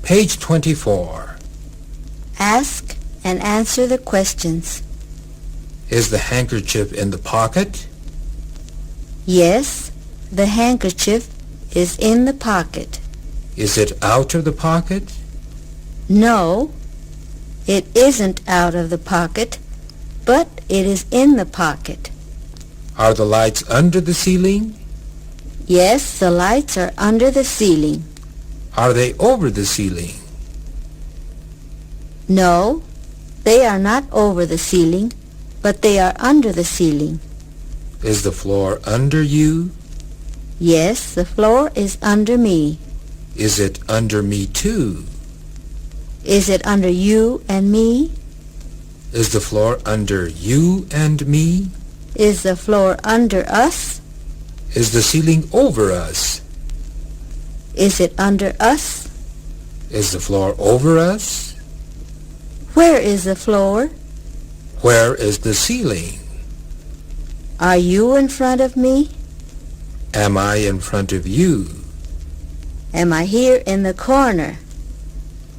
Page 24. Ask and answer the questions. Is the handkerchief in the pocket? Yes, the handkerchief is in the pocket. Is it out of the pocket? No, it isn't out of the pocket, but it is in the pocket. Are the lights under the ceiling? Yes, the lights are under the ceiling. Are they over the ceiling? No, they are not over the ceiling, but they are under the ceiling. Is the floor under you? Yes, the floor is under me. Is it under me too? Is it under you and me? Is the floor under you and me? Is the floor under us? Is the ceiling over us? Is it under us? Is the floor over us? Where is the floor? Where is the ceiling? Are you in front of me? Am I in front of you? Am I here in the corner?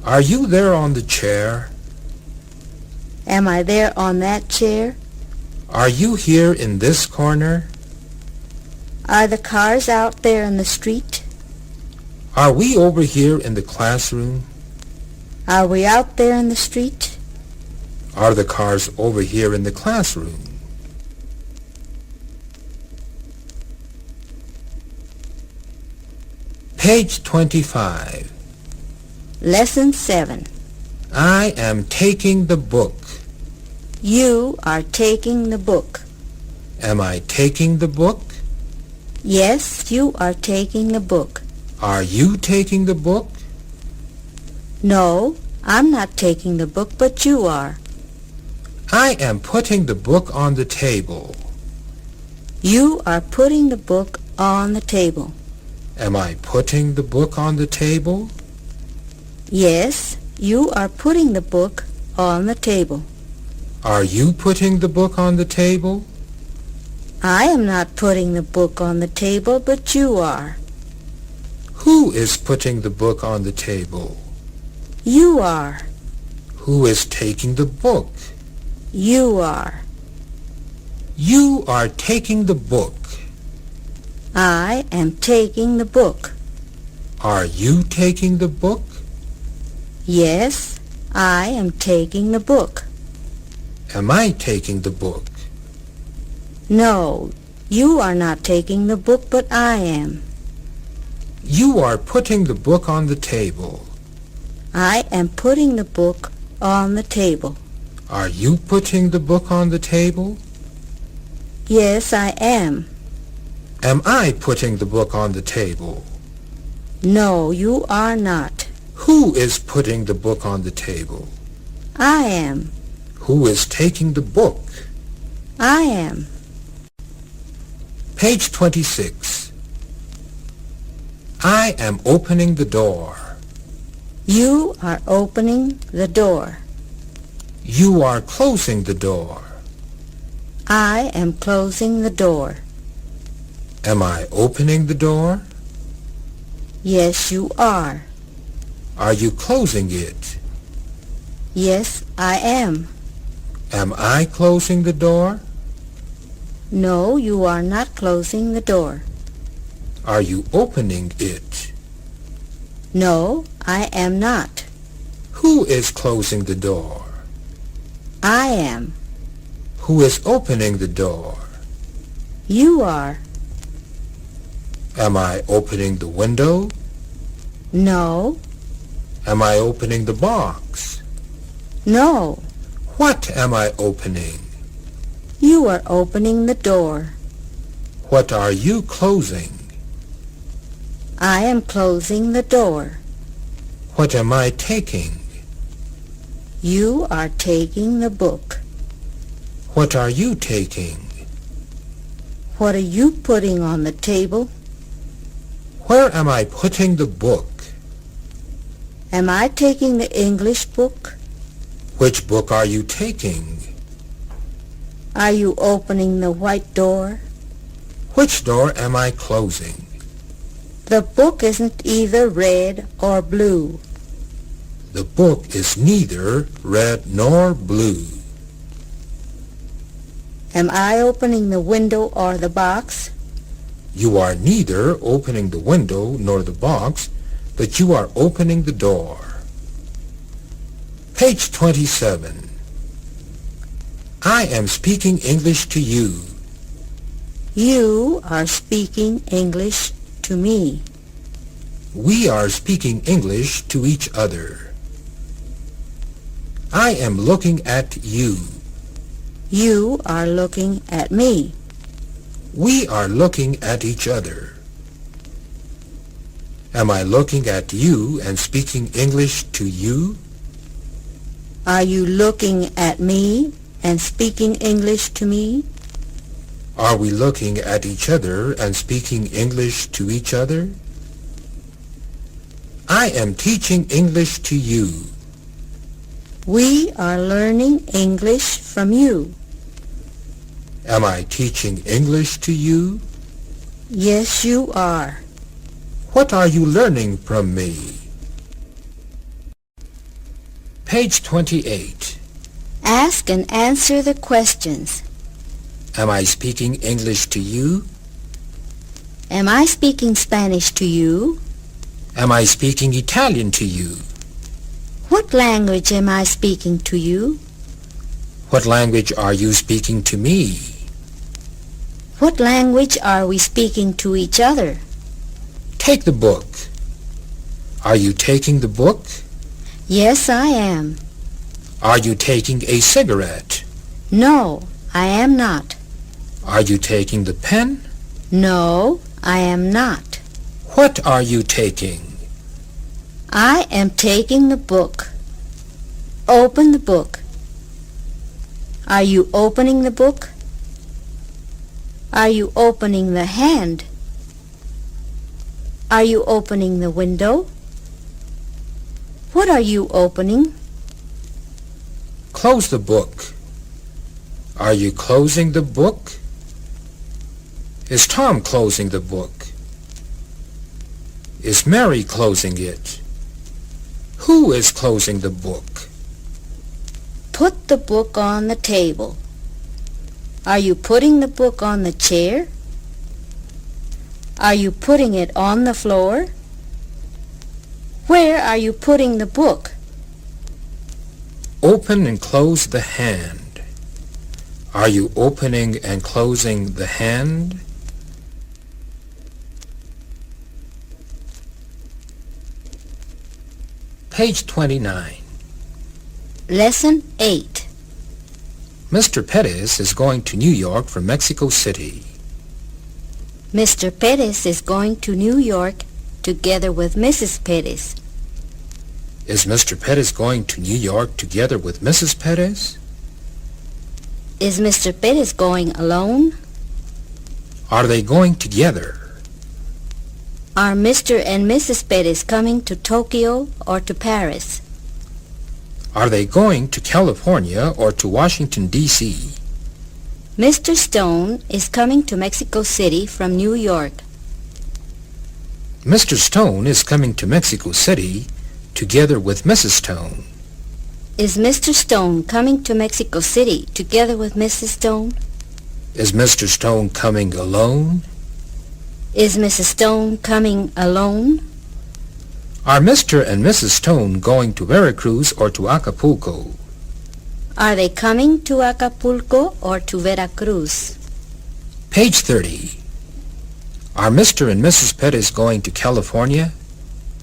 Are you there on the chair? Am I there on that chair? Are you here in this corner? Are the cars out there in the street? Are we over here in the classroom? Are we out there in the street? Are the cars over here in the classroom? Page 25. Lesson 7. I am taking the book. You are taking the book. Am I taking the book? Yes, you are taking the book. Are you taking the book? No, I'm not taking the book, but you are. I am putting the book on the table. You are putting the book on the table. Am I putting the book on the table? Yes, you are putting the book on the table. Are you putting the book on the table? I am not putting the book on the table, but you are. Who is putting the book on the table? You are. Who is taking the book? You are. You are taking the book. I am taking the book. Are you taking the book? Yes, I am taking the book. Am I taking the book? No, you are not taking the book, but I am. You are putting the book on the table. I am putting the book on the table. Are you putting the book on the table? Yes, I am. Am I putting the book on the table? No, you are not. Who is putting the book on the table? I am. Who is taking the book? I am. Page 26. I am opening the door. You are opening the door. You are closing the door. I am closing the door. Am I opening the door? Yes, you are. Are you closing it? Yes, I am. Am I closing the door? No, you are not closing the door. Are you opening it? No, I am not. Who is closing the door? I am. Who is opening the door? You are. Am I opening the window? No. Am I opening the box? No. What am I opening? You are opening the door. What are you closing? I am closing the door. What am I taking? You are taking the book. What are you taking? What are you putting on the table? Where am I putting the book? Am I taking the English book? Which book are you taking? Are you opening the white door? Which door am I closing? The book isn't either red or blue. The book is neither red nor blue. Am I opening the window or the box? You are neither opening the window nor the box, but you are opening the door. Page 27. I am speaking English to you. You are speaking English to me. We are speaking English to each other. I am looking at you. You are looking at me. We are looking at each other. Am I looking at you and speaking English to you? Are you looking at me and speaking English to me? Are we looking at each other and speaking English to each other? I am teaching English to you. We are learning English from you. Am I teaching English to you? Yes, you are. What are you learning from me? Page 28. Ask and answer the questions. Am I speaking English to you? Am I speaking Spanish to you? Am I speaking Italian to you? What language am I speaking to you? What language are you speaking to me? What language are we speaking to each other? Take the book. Are you taking the book? Yes, I am. Are you taking a cigarette? No, I am not. Are you taking the pen? No, I am not. What are you taking? I am taking the book. Open the book. Are you opening the book? Are you opening the hand? Are you opening the window? What are you opening? Close the book. Are you closing the book? Is Tom closing the book? Is Mary closing it? Who is closing the book? Put the book on the table. Are you putting the book on the chair? Are you putting it on the floor? Where are you putting the book? Open and close the hand. Are you opening and closing the hand? Page 29. Lesson 8. Mr. Pettis is going to New York from Mexico City. Mr. Pettis is going to New York together with Mrs. Pettis. Is Mr. Pettis going to New York together with Mrs. Pettis? Is Mr. Pettis going alone? Are they going together? Are Mr. and Mrs. Pettis coming to Tokyo or to Paris? Are they going to California or to Washington, D.C.? Mr. Stone is coming to Mexico City from New York. Mr. Stone is coming to Mexico City together with Mrs. Stone. Is Mr. Stone coming to Mexico City together with Mrs. Stone? Is Mr. Stone coming alone? Is Mrs. Stone coming alone? Are Mr. and Mrs. Stone going to Veracruz or to Acapulco? Are they coming to Acapulco or to Veracruz? Page 30. Are Mr. and Mrs. Pettis going to California?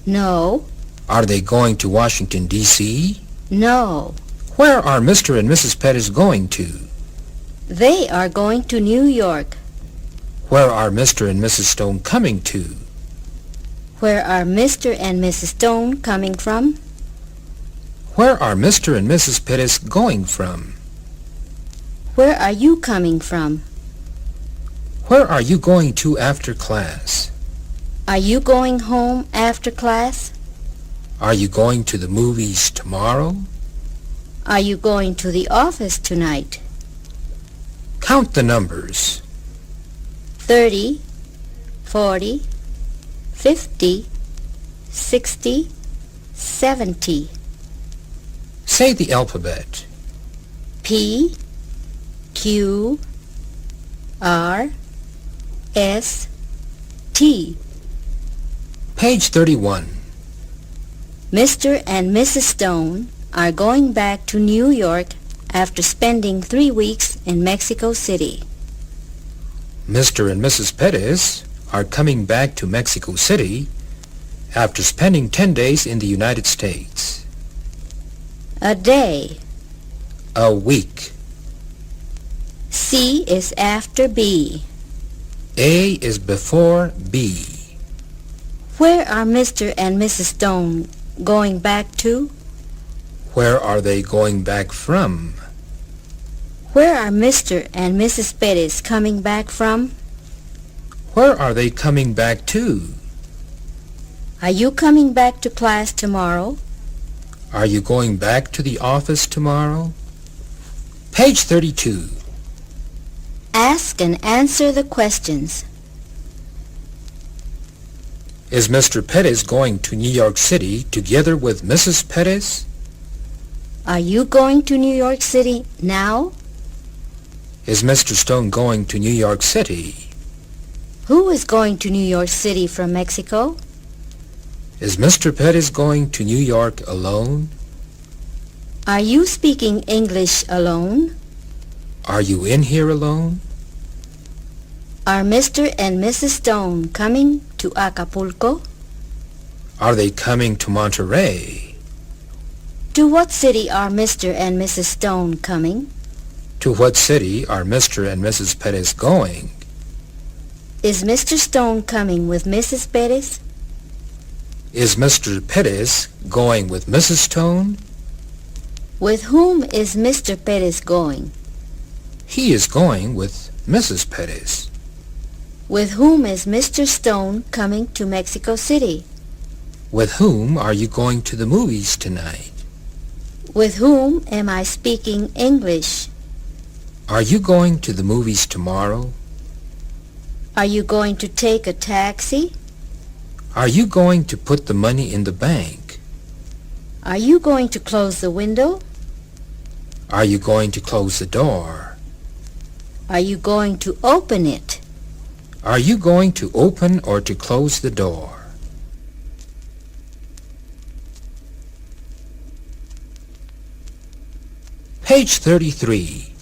No. Are they going to Washington, D.C.? No. Where are Mr. and Mrs. Pettis going to? They are going to New York. Where are Mr. and Mrs. Stone coming to? Where are Mr. and Mrs. Stone coming from? Where are Mr. and Mrs. Pettis going from? Where are you coming from? Where are you going to after class? Are you going home after class? Are you going to the movies tomorrow? Are you going to the office tonight? Count the numbers. 30, 40, 50, 60, 70. Say the alphabet. P, Q, R, S, T. Page 31. Mr. and Mrs. Stone are going back to New York after spending 3 weeks in Mexico City. Mr. and Mrs. Pettis are coming back to Mexico City after spending 10 days in the United States. A day. A week. C is after B. A is before B. Where are Mr. and Mrs. Stone going back to? Where are they going back from? Where are Mr. and Mrs. Pettis coming back from? Where are they coming back to? Are you coming back to class tomorrow? Are you going back to the office tomorrow? Page 32. Ask and answer the questions. Is Mr. Pettis going to New York City together with Mrs. Pettis? Are you going to New York City now? Is Mr. Stone going to New York City? Who is going to New York City from Mexico? Is Mr. Pettis going to New York alone? Are you speaking English alone? Are you in here alone? Are Mr. and Mrs. Stone coming to Acapulco? Are they coming to Monterey? To what city are Mr. and Mrs. Stone coming? To what city are Mr. and Mrs. Pettis going? Is Mr. Stone coming with Mrs. Pettis? Is Mr. Pettis going with Mrs. Stone? With whom is Mr. Pettis going? He is going with Mrs. Pettis. With whom is Mr. Stone coming to Mexico City? With whom are you going to the movies tonight? With whom am I speaking English? Are you going to the movies tomorrow? Are you going to take a taxi? Are you going to put the money in the bank? Are you going to close the window? Are you going to close the door? Are you going to open it? Are you going to open or to close the door? Page 33.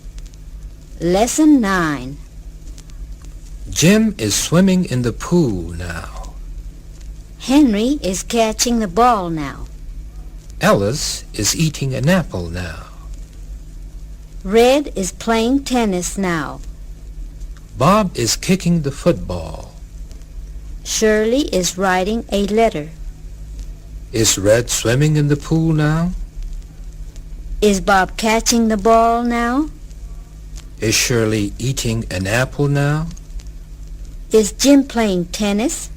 Lesson 9. Jim is swimming in the pool now. Henry is catching the ball now. Alice is eating an apple now. Red is playing tennis now. Bob is kicking the football. Shirley is writing a letter. Is Red swimming in the pool now? Is Bob catching the ball now? Is Shirley eating an apple now? Is Jim playing tennis?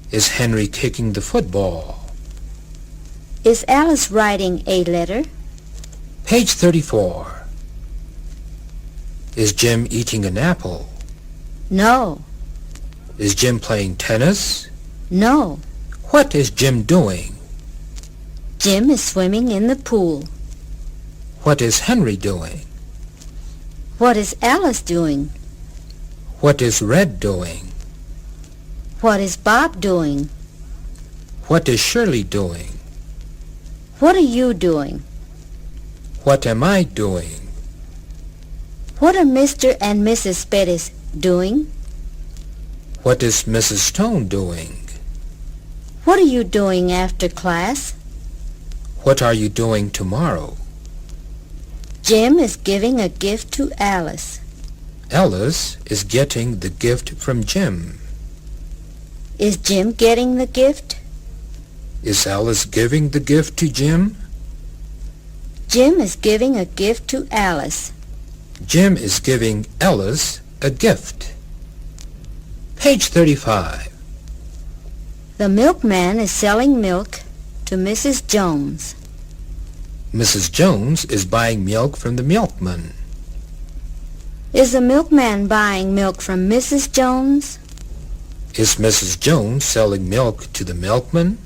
Is Henry kicking the football? Is Alice writing a letter? Page 34. Is Jim eating an apple? No. Is Jim playing tennis? No. What is Jim doing? Jim is swimming in the pool. What is Henry doing? What is Alice doing? What is Red doing? What is Bob doing? What is Shirley doing? What are you doing? What am I doing? What are Mr. and Mrs. Pettis doing? What is Mrs. Stone doing? What are you doing after class? What are you doing tomorrow? Jim is giving a gift to Alice. Alice is getting the gift from Jim. Is Jim getting the gift? Is Alice giving the gift to Jim? Jim is giving a gift to Alice. Jim is giving Alice a gift. Page 35. The milkman is selling milk to Mrs. Jones. Mrs. Jones is buying milk from the milkman. Is the milkman buying milk from Mrs. Jones? Is Mrs. Jones selling milk to the milkman?